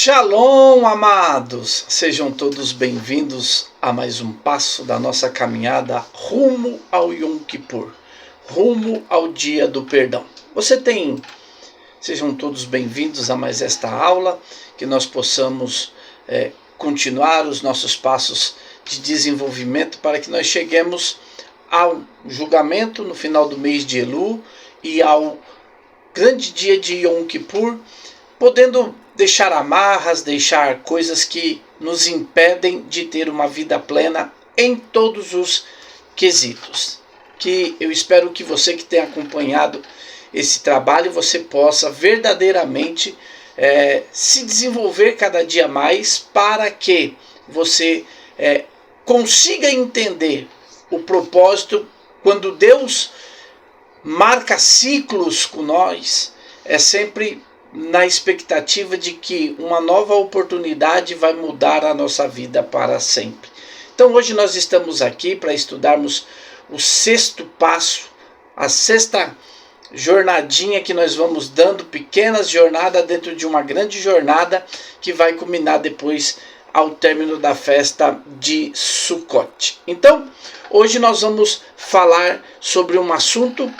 Shalom, amados! Sejam todos bem-vindos a mais um passo da nossa caminhada rumo ao Yom Kippur, rumo ao Dia do Perdão. Sejam todos bem-vindos a mais esta aula, que nós possamos continuar os nossos passos de desenvolvimento para que nós cheguemos ao julgamento no final do mês de Elul e ao grande dia de Yom Kippur, podendo deixar amarras, deixar coisas que nos impedem de ter uma vida plena em todos os quesitos. Que eu espero que você que tem acompanhado esse trabalho, você possa verdadeiramente se desenvolver cada dia mais para que você consiga entender o propósito. Quando Deus marca ciclos com nós, é sempre na expectativa de que uma nova oportunidade vai mudar a nossa vida para sempre. Então hoje nós estamos aqui para estudarmos o sexto passo, a sexta jornadinha que nós vamos dando, pequenas jornadas dentro de uma grande jornada que vai culminar depois ao término da festa de Sukkot. Então hoje nós vamos falar sobre um assunto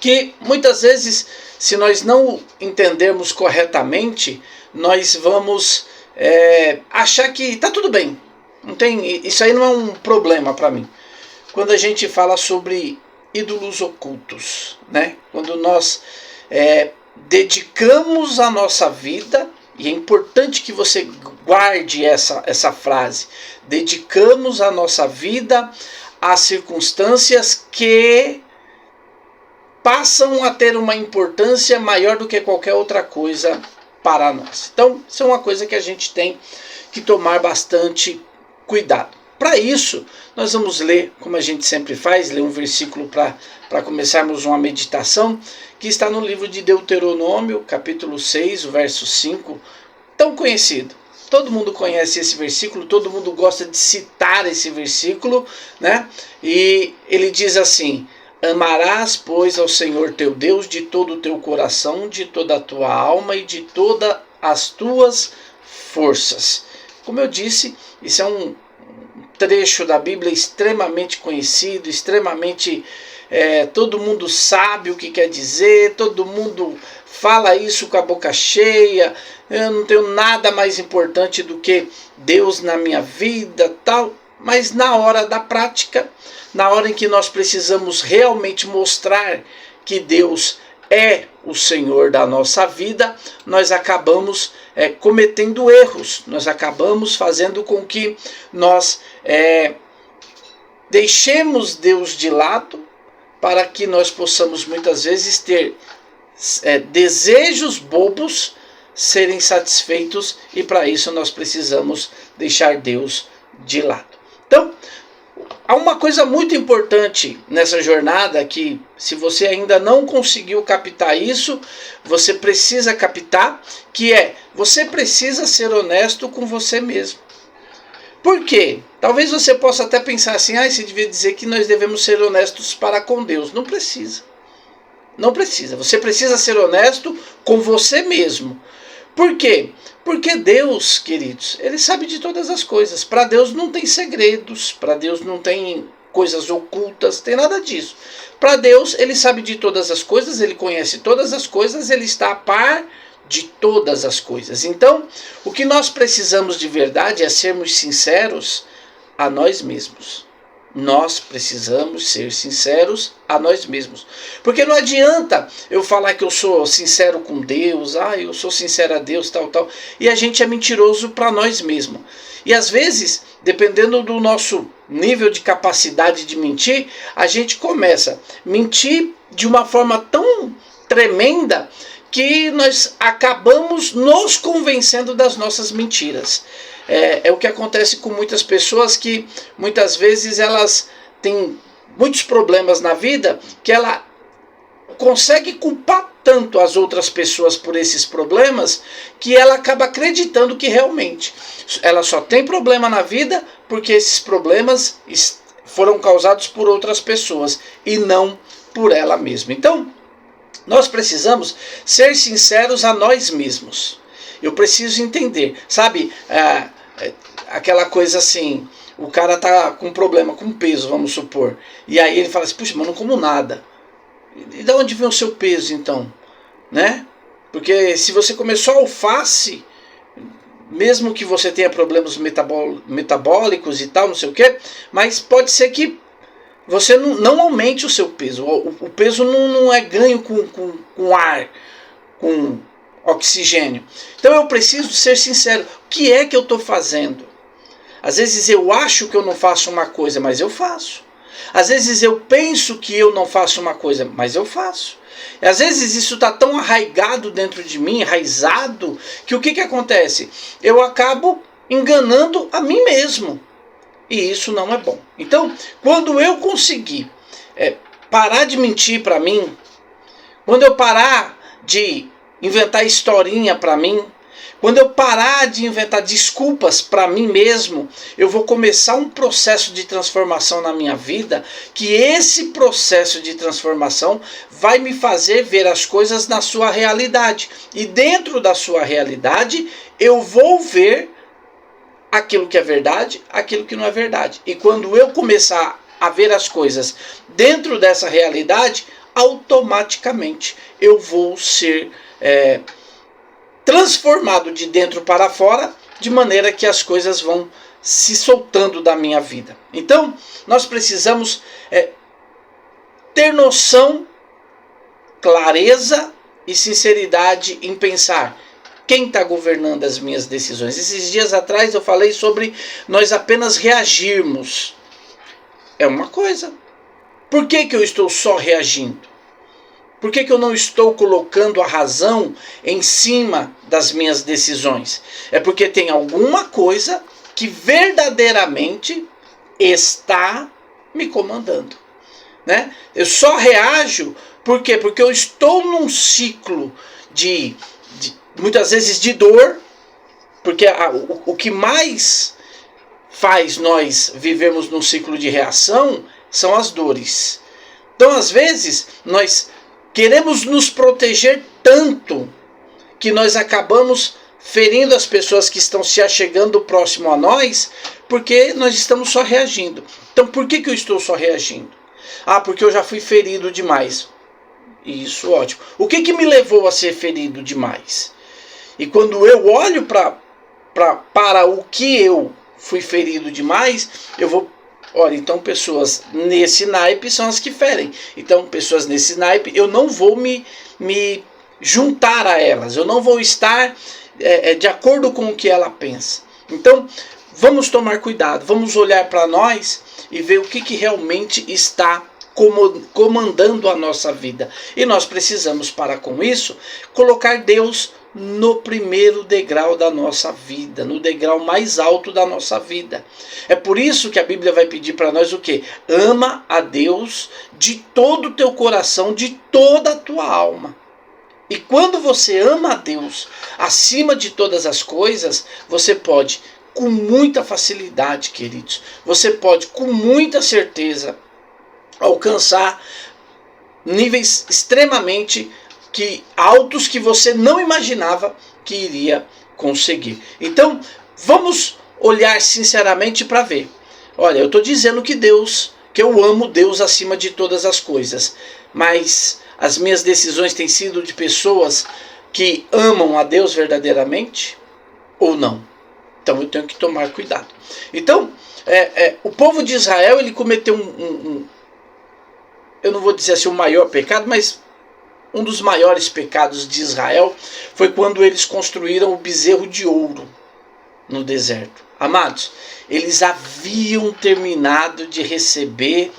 que muitas vezes, se nós não entendermos corretamente, nós vamos achar que está tudo bem. Isso aí não é um problema para mim. Quando a gente fala sobre ídolos ocultos, né? Quando nós dedicamos a nossa vida, e é importante que você guarde essa frase, dedicamos a nossa vida a circunstâncias que passam a ter uma importância maior do que qualquer outra coisa para nós. Então, isso é uma coisa que a gente tem que tomar bastante cuidado. Para isso, nós vamos ler, como a gente sempre faz, ler um versículo para começarmos uma meditação, que está no livro de Deuteronômio, capítulo 6, o verso 5, tão conhecido. Todo mundo conhece esse versículo, todo mundo gosta de citar esse versículo, né? E ele diz assim: amarás, pois, ao Senhor teu Deus de todo o teu coração, de toda a tua alma e de todas as tuas forças. Como eu disse, isso é um trecho da Bíblia extremamente conhecido, extremamente... todo mundo sabe o que quer dizer, todo mundo fala isso com a boca cheia. Eu não tenho nada mais importante do que Deus na minha vida, tal. Mas na hora da prática, na hora em que nós precisamos realmente mostrar que Deus é o Senhor da nossa vida, nós acabamos cometendo erros, nós acabamos fazendo com que nós deixemos Deus de lado, para que nós possamos muitas vezes ter desejos bobos serem satisfeitos, e para isso nós precisamos deixar Deus de lado. Então, há uma coisa muito importante nessa jornada que, se você ainda não conseguiu captar isso, você precisa captar, que você precisa ser honesto com você mesmo. Por quê? Talvez você possa até pensar assim: você devia dizer que nós devemos ser honestos para com Deus. Não precisa. Não precisa. Você precisa ser honesto com você mesmo. Por quê? Porque Deus, queridos, Ele sabe de todas as coisas. Para Deus não tem segredos, para Deus não tem coisas ocultas, tem nada disso. Para Deus, Ele sabe de todas as coisas, Ele conhece todas as coisas, Ele está a par de todas as coisas. Então, o que nós precisamos de verdade é sermos sinceros a nós mesmos. Nós precisamos ser sinceros a nós mesmos. Porque não adianta eu falar que eu sou sincero com Deus, eu sou sincero a Deus, tal, e a gente é mentiroso para nós mesmos. E às vezes, dependendo do nosso nível de capacidade de mentir, a gente começa a mentir de uma forma tão tremenda que nós acabamos nos convencendo das nossas mentiras. É o que acontece com muitas pessoas, que muitas vezes elas têm muitos problemas na vida, que ela consegue culpar tanto as outras pessoas por esses problemas, que ela acaba acreditando que realmente ela só tem problema na vida porque esses problemas foram causados por outras pessoas e não por ela mesma. Então, nós precisamos ser sinceros a nós mesmos. Eu preciso entender. Sabe, aquela coisa assim, o cara tá com problema com peso, vamos supor. E aí ele fala assim, puxa, mas não como nada. E de onde vem o seu peso então? Né? Porque se você comer só alface, mesmo que você tenha problemas metabólicos e tal, não sei o que, mas pode ser que você não aumente o seu peso. O peso não é ganho com ar, com oxigênio. Então eu preciso ser sincero. O que é que eu estou fazendo? Às vezes eu acho que eu não faço uma coisa, mas eu faço. Às vezes eu penso que eu não faço uma coisa, mas eu faço. E às vezes isso está tão arraigado dentro de mim, enraizado, que o que acontece? Eu acabo enganando a mim mesmo. E isso não é bom. Então, quando eu conseguir parar de mentir para mim, quando eu parar de inventar historinha para mim, quando eu parar de inventar desculpas para mim mesmo, eu vou começar um processo de transformação na minha vida, que esse processo de transformação vai me fazer ver as coisas na sua realidade. E dentro da sua realidade, eu vou ver aquilo que é verdade, aquilo que não é verdade. E quando eu começar a ver as coisas dentro dessa realidade, automaticamente eu vou ser transformado de dentro para fora, de maneira que as coisas vão se soltando da minha vida. Então, nós precisamos ter noção, clareza e sinceridade em pensar quem está governando as minhas decisões. Esses dias atrás eu falei sobre nós apenas reagirmos. É uma coisa. Por que eu estou só reagindo? Por que eu não estou colocando a razão em cima das minhas decisões? É porque tem alguma coisa que verdadeiramente está me comandando. Né? Eu só reajo, por quê? Porque eu estou num ciclo de muitas vezes de dor, porque o que mais faz nós vivermos num ciclo de reação são as dores. Então, às vezes, nós queremos nos proteger tanto que nós acabamos ferindo as pessoas que estão se achegando próximo a nós, porque nós estamos só reagindo. Então, por que eu estou só reagindo? Ah, porque eu já fui ferido demais. Isso, ótimo. O que me levou a ser ferido demais? E quando eu olho para o que eu fui ferido demais, eu vou... Olha, então pessoas nesse naipe são as que ferem. Então pessoas nesse naipe, eu não vou me juntar a elas. Eu não vou estar de acordo com o que ela pensa. Então, vamos tomar cuidado. Vamos olhar para nós e ver o que realmente está comandando a nossa vida. E nós precisamos, para com isso, colocar Deus no primeiro degrau da nossa vida, no degrau mais alto da nossa vida. É por isso que a Bíblia vai pedir para nós o quê? Ama a Deus de todo o teu coração, de toda a tua alma. E quando você ama a Deus acima de todas as coisas, você pode, com muita facilidade, queridos, você pode, com muita certeza, alcançar níveis extremamente altos que você não imaginava que iria conseguir. Então, vamos olhar sinceramente para ver. Olha, eu estou dizendo que eu amo Deus acima de todas as coisas, mas as minhas decisões têm sido de pessoas que amam a Deus verdadeiramente ou não? Então eu tenho que tomar cuidado. Então, o povo de Israel, ele cometeu eu não vou dizer assim o maior pecado, mas um dos maiores pecados de Israel foi quando eles construíram o bezerro de ouro no deserto. Amados, eles haviam terminado de receber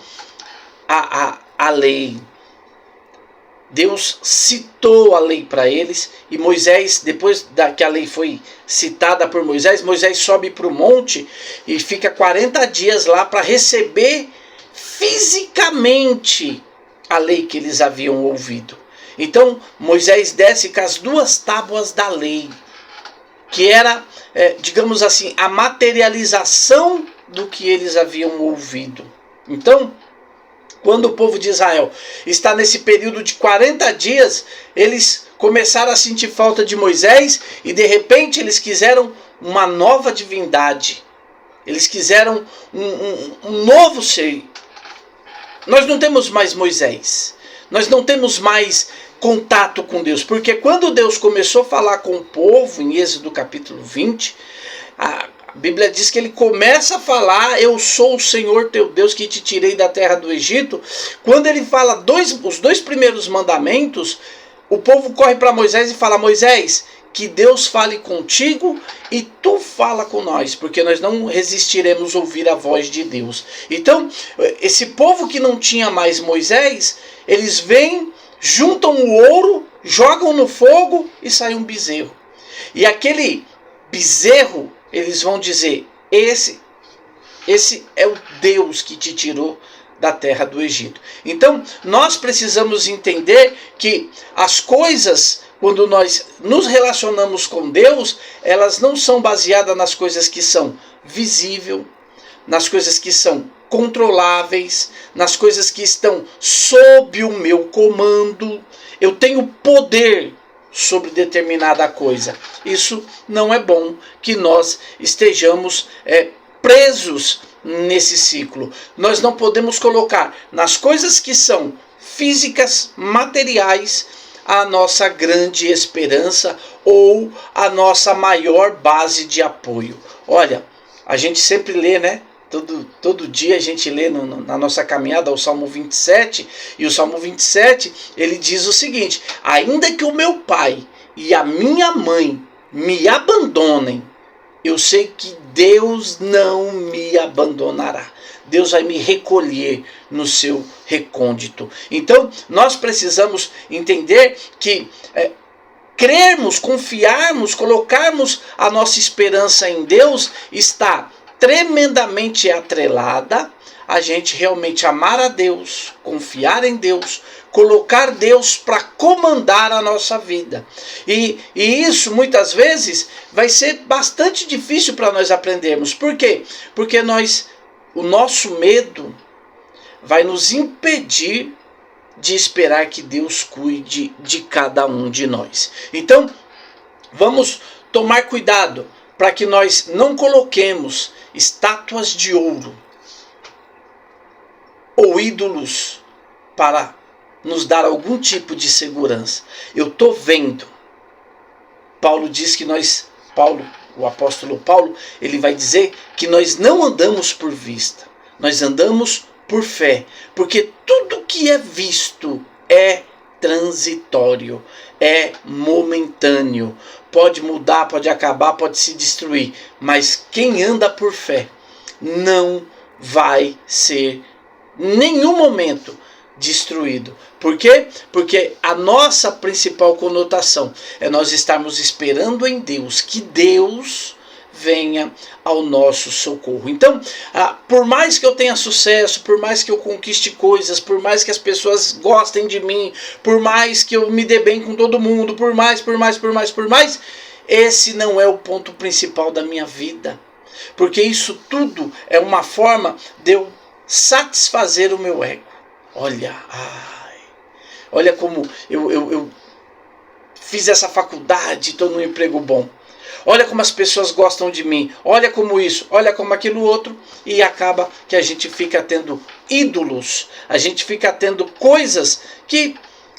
a lei. Deus citou a lei para eles e Moisés, depois que a lei foi citada por Moisés, Moisés sobe para o monte e fica 40 dias lá para receber fisicamente a lei que eles haviam ouvido. Então Moisés desce com as 2 tábuas da lei, que era, digamos assim, a materialização do que eles haviam ouvido. Então, Quando o povo de Israel está nesse período de 40 dias, eles começaram a sentir falta de Moisés e de repente eles quiseram uma nova divindade. Eles quiseram um novo ser. Nós não temos mais Moisés. Nós não temos mais contato com Deus. Porque quando Deus começou a falar com o povo, em Êxodo capítulo 20, a Bíblia diz que ele começa a falar: eu sou o Senhor teu Deus que te tirei da terra do Egito. Quando ele fala os dois primeiros mandamentos, o povo corre para Moisés e fala: Moisés, que Deus fale contigo e tu fala com nós, porque nós não resistiremos ouvir a voz de Deus. Então, esse povo que não tinha mais Moisés, eles vêm, juntam o ouro, jogam no fogo e sai um bezerro. E aquele bezerro, eles vão dizer: esse é o Deus que te tirou da terra do Egito. Então, nós precisamos entender que as coisas, quando nós nos relacionamos com Deus, elas não são baseadas nas coisas que são visíveis, nas coisas que são controláveis, nas coisas que estão sob o meu comando. Eu tenho poder sobre determinada coisa. Isso não é bom que nós estejamos presos nesse ciclo. Nós não podemos colocar nas coisas que são físicas, materiais, a nossa grande esperança ou a nossa maior base de apoio. Olha, a gente sempre lê, né? Todo dia a gente lê na nossa caminhada o Salmo 27, e o Salmo 27, ele diz o seguinte: ainda que o meu pai e a minha mãe me abandonem, eu sei que Deus não me abandonará. Deus vai me recolher no seu recôndito. Então, nós precisamos entender que crermos, confiarmos, colocarmos a nossa esperança em Deus está tremendamente atrelada a gente realmente amar a Deus, confiar em Deus, colocar Deus para comandar a nossa vida. E isso muitas vezes vai ser bastante difícil para nós aprendermos. Por quê? Porque o nosso medo vai nos impedir de esperar que Deus cuide de cada um de nós. Então, vamos tomar cuidado para que nós não coloquemos estátuas de ouro ou ídolos para nos dar algum tipo de segurança. Eu estou vendo. Paulo diz que o apóstolo Paulo, ele vai dizer que nós não andamos por vista, nós andamos por fé, porque tudo que é visto é transitório, é momentâneo, pode mudar, pode acabar, pode se destruir, mas quem anda por fé não vai ser em nenhum momento destruído. Por quê? Porque a nossa principal conotação é nós estarmos esperando em Deus, que Deus venha ao nosso socorro. Então, por mais que eu tenha sucesso, por mais que eu conquiste coisas, por mais que as pessoas gostem de mim, por mais que eu me dê bem com todo mundo, por mais, esse não é o ponto principal da minha vida. Porque isso tudo é uma forma de eu satisfazer o meu ego. Olha como eu fiz essa faculdade, estou num emprego bom. Olha como as pessoas gostam de mim. Olha como isso, olha como aquilo outro. E acaba que a gente fica tendo ídolos. A gente fica tendo coisas que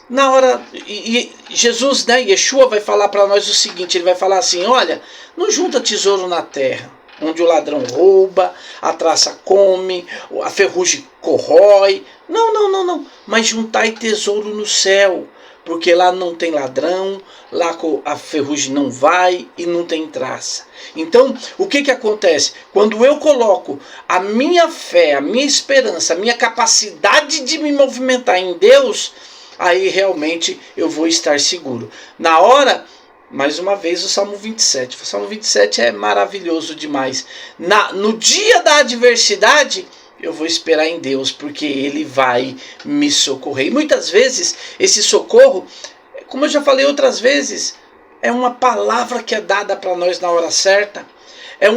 na hora... E Jesus, né, Yeshua vai falar para nós o seguinte. Ele vai falar assim: olha, não junta tesouro na terra, onde o ladrão rouba, a traça come, a ferrugem corrói. Não. Mas juntai tesouro no céu, porque lá não tem ladrão, lá a ferrugem não vai e não tem traça. Então, o que acontece? Quando eu coloco a minha fé, a minha esperança, a minha capacidade de me movimentar em Deus, aí realmente eu vou estar seguro. Na hora... Mais uma vez o Salmo 27. O Salmo 27 é maravilhoso demais. No dia da adversidade, eu vou esperar em Deus, porque Ele vai me socorrer. E muitas vezes, esse socorro, como eu já falei outras vezes, é uma palavra que é dada para nós na hora certa. É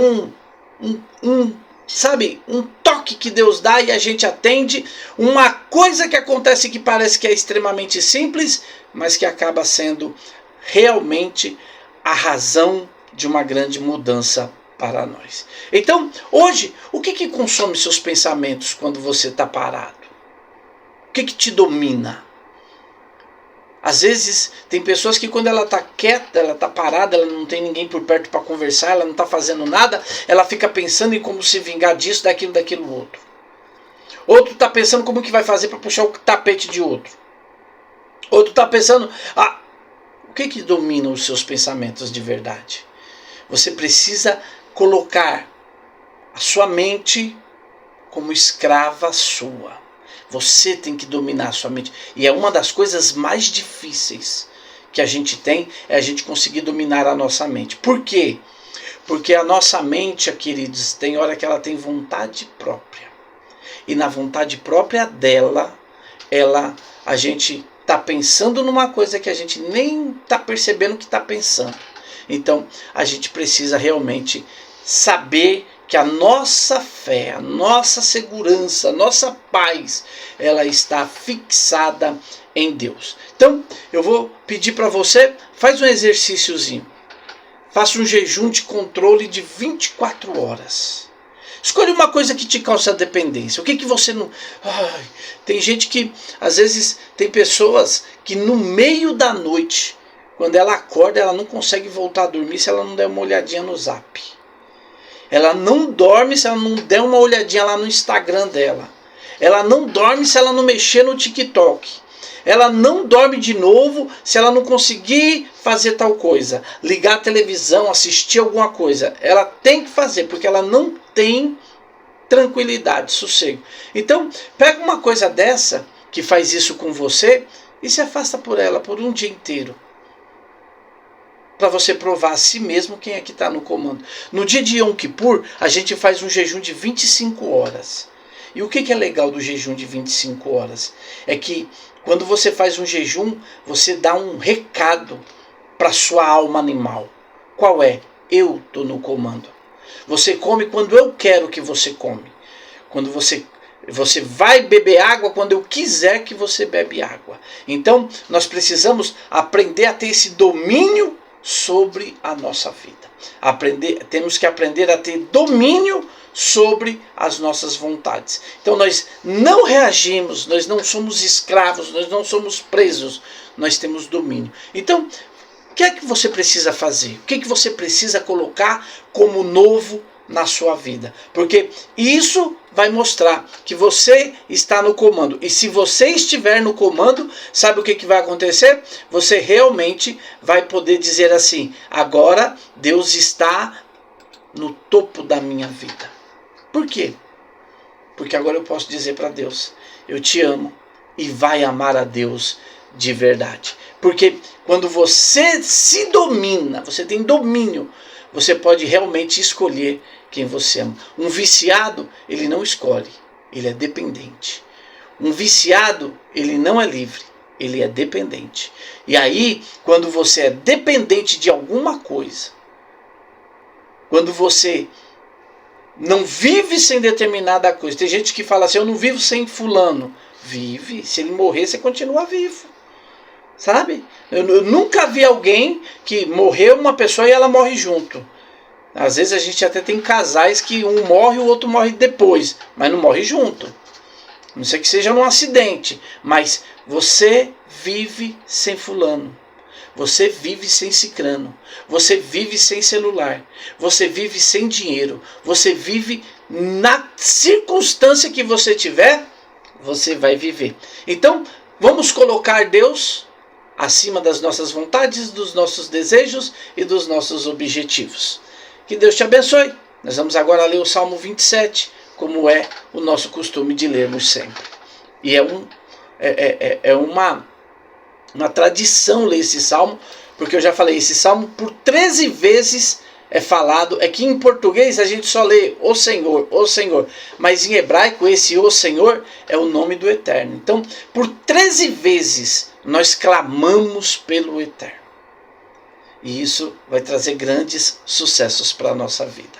sabe, um toque que Deus dá e a gente atende, uma coisa que acontece que parece que é extremamente simples, mas que acaba sendo realmente a razão de uma grande mudança para nós. Então, hoje, o que consome seus pensamentos quando você está parado? O que te domina? Às vezes, tem pessoas que quando ela está quieta, ela está parada, ela não tem ninguém por perto para conversar, ela não está fazendo nada, ela fica pensando em como se vingar disso, daquilo outro. Outro está pensando como que vai fazer para puxar o tapete de outro. Outro está pensando... o que domina os seus pensamentos de verdade? Você precisa colocar a sua mente como escrava sua. Você tem que dominar a sua mente. E é uma das coisas mais difíceis que a gente tem, é a gente conseguir dominar a nossa mente. Por quê? Porque a nossa mente, queridos, tem hora que ela tem vontade própria. E na vontade própria dela, a gente está pensando numa coisa que a gente nem está percebendo que está pensando. Então, a gente precisa realmente saber que a nossa fé, a nossa segurança, a nossa paz, ela está fixada em Deus. Então, eu vou pedir para você, faz um exercíciozinho. Faça um jejum de controle de 24 horas. Escolha uma coisa que te causa dependência. O que você não... tem gente que, às vezes, tem pessoas que no meio da noite, quando ela acorda, ela não consegue voltar a dormir se ela não der uma olhadinha no Zap. Ela não dorme se ela não der uma olhadinha lá no Instagram dela. Ela não dorme se ela não mexer no TikTok. Ela não dorme de novo se ela não conseguir fazer tal coisa. Ligar a televisão, assistir alguma coisa. Ela tem que fazer, porque ela não tem tranquilidade, sossego. Então, pega uma coisa dessa, que faz isso com você, e se afasta por ela por um dia inteiro. Para você provar a si mesmo quem é que está no comando. No dia de Yom Kippur, a gente faz um jejum de 25 horas. E o que é legal do jejum de 25 horas? É que quando você faz um jejum, você dá um recado para sua alma animal. Qual é? Eu estou no comando. Você come quando eu quero que você come. Quando você vai beber água quando eu quiser que você bebe água. Então, nós precisamos aprender a ter esse domínio sobre a nossa vida. Temos que aprender a ter domínio sobre as nossas vontades. Então nós não reagimos, nós não somos escravos, nós não somos presos, nós temos domínio. Então, o que é que você precisa fazer? O que é que você precisa colocar como novo na sua vida? Porque isso vai mostrar que você está no comando. E se você estiver no comando, sabe o que vai acontecer? Você realmente vai poder dizer assim: agora Deus está no topo da minha vida. Por quê? Porque agora eu posso dizer para Deus: eu te amo, e vai amar a Deus de verdade. Porque quando você se domina, você tem domínio, você pode realmente escolher quem você ama. Um viciado, ele não escolhe, ele é dependente. Um viciado, ele não é livre, ele é dependente. E aí, quando você é dependente de alguma coisa, quando você não vive sem determinada coisa, tem gente que fala assim: eu não vivo sem fulano. Vive, se ele morrer, você continua vivo. Sabe? Eu nunca vi alguém que morreu uma pessoa e ela morre junto. Às vezes a gente até tem casais que um morre e o outro morre depois, mas não morre junto. A não ser que seja num acidente. Mas você vive sem fulano. Você vive sem cicrano. Você vive sem celular. Você vive sem dinheiro. Você vive na circunstância que você tiver, você vai viver. Então, vamos colocar Deus acima das nossas vontades, dos nossos desejos e dos nossos objetivos. Que Deus te abençoe. Nós vamos agora ler o Salmo 27, como é o nosso costume de lermos sempre. E é uma tradição ler esse Salmo, porque eu já falei, esse Salmo por 13 vezes é falado. É que em português a gente só lê o Senhor, o Senhor. Mas em hebraico esse o Senhor é o nome do Eterno. Então, por 13 vezes nós clamamos pelo Eterno. E isso vai trazer grandes sucessos para a nossa vida.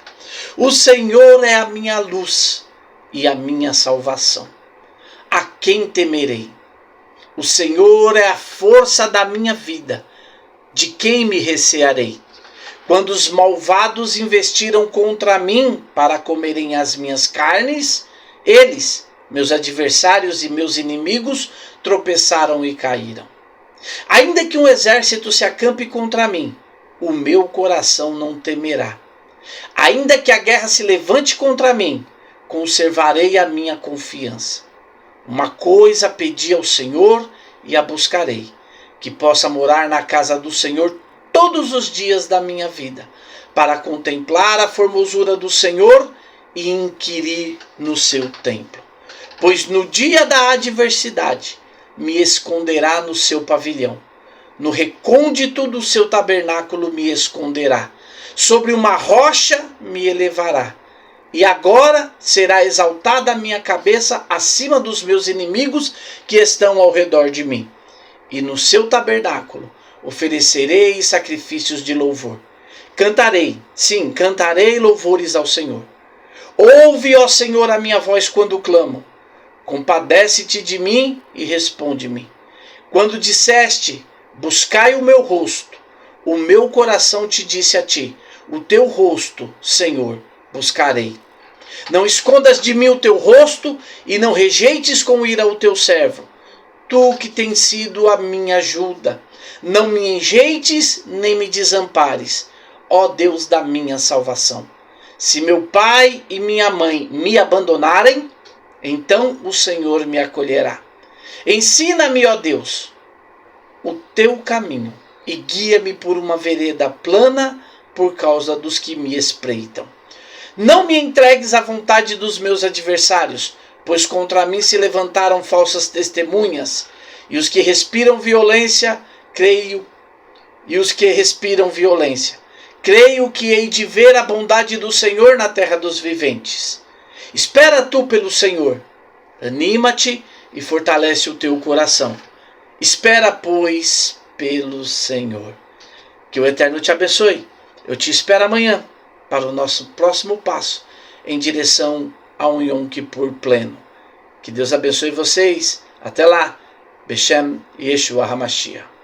O Senhor é a minha luz e a minha salvação. A quem temerei? O Senhor é a força da minha vida. De quem me recearei? Quando os malvados investiram contra mim para comerem as minhas carnes, eles, meus adversários e meus inimigos, tropeçaram e caíram. Ainda que um exército se acampe contra mim, o meu coração não temerá. Ainda que a guerra se levante contra mim, conservarei a minha confiança. Uma coisa pedi ao Senhor e a buscarei, que possa morar na casa do Senhor todos os dias da minha vida, para contemplar a formosura do Senhor e inquirir no seu templo. Pois no dia da adversidade me esconderá no seu pavilhão, no recôndito do seu tabernáculo me esconderá, sobre uma rocha me elevará. E agora será exaltada a minha cabeça acima dos meus inimigos que estão ao redor de mim. E no seu tabernáculo oferecerei sacrifícios de louvor. Cantarei, sim, cantarei louvores ao Senhor. Ouve, ó Senhor, a minha voz quando clamo. Compadece-te de mim e responde-me. Quando disseste, buscai o meu rosto, o meu coração te disse a ti, o teu rosto, Senhor, buscarei. Não escondas de mim o teu rosto e não rejeites com ira o teu servo. Tu que tens sido a minha ajuda, não me enjeites nem me desampares, ó Deus da minha salvação. Se meu pai e minha mãe me abandonarem, então o Senhor me acolherá. Ensina-me, ó Deus, o teu caminho e guia-me por uma vereda plana por causa dos que me espreitam. Não me entregues à vontade dos meus adversários, pois contra mim se levantaram falsas testemunhas, e os que respiram violência, creio que hei de ver a bondade do Senhor na terra dos viventes. Espera tu pelo Senhor, anima-te e fortalece o teu coração. Espera, pois, pelo Senhor. Que o Eterno te abençoe. Eu te espero amanhã para o nosso próximo passo em direção a um Yom Kippur pleno. Que Deus abençoe vocês. Até lá. Beshem Yeshua HaMashiach.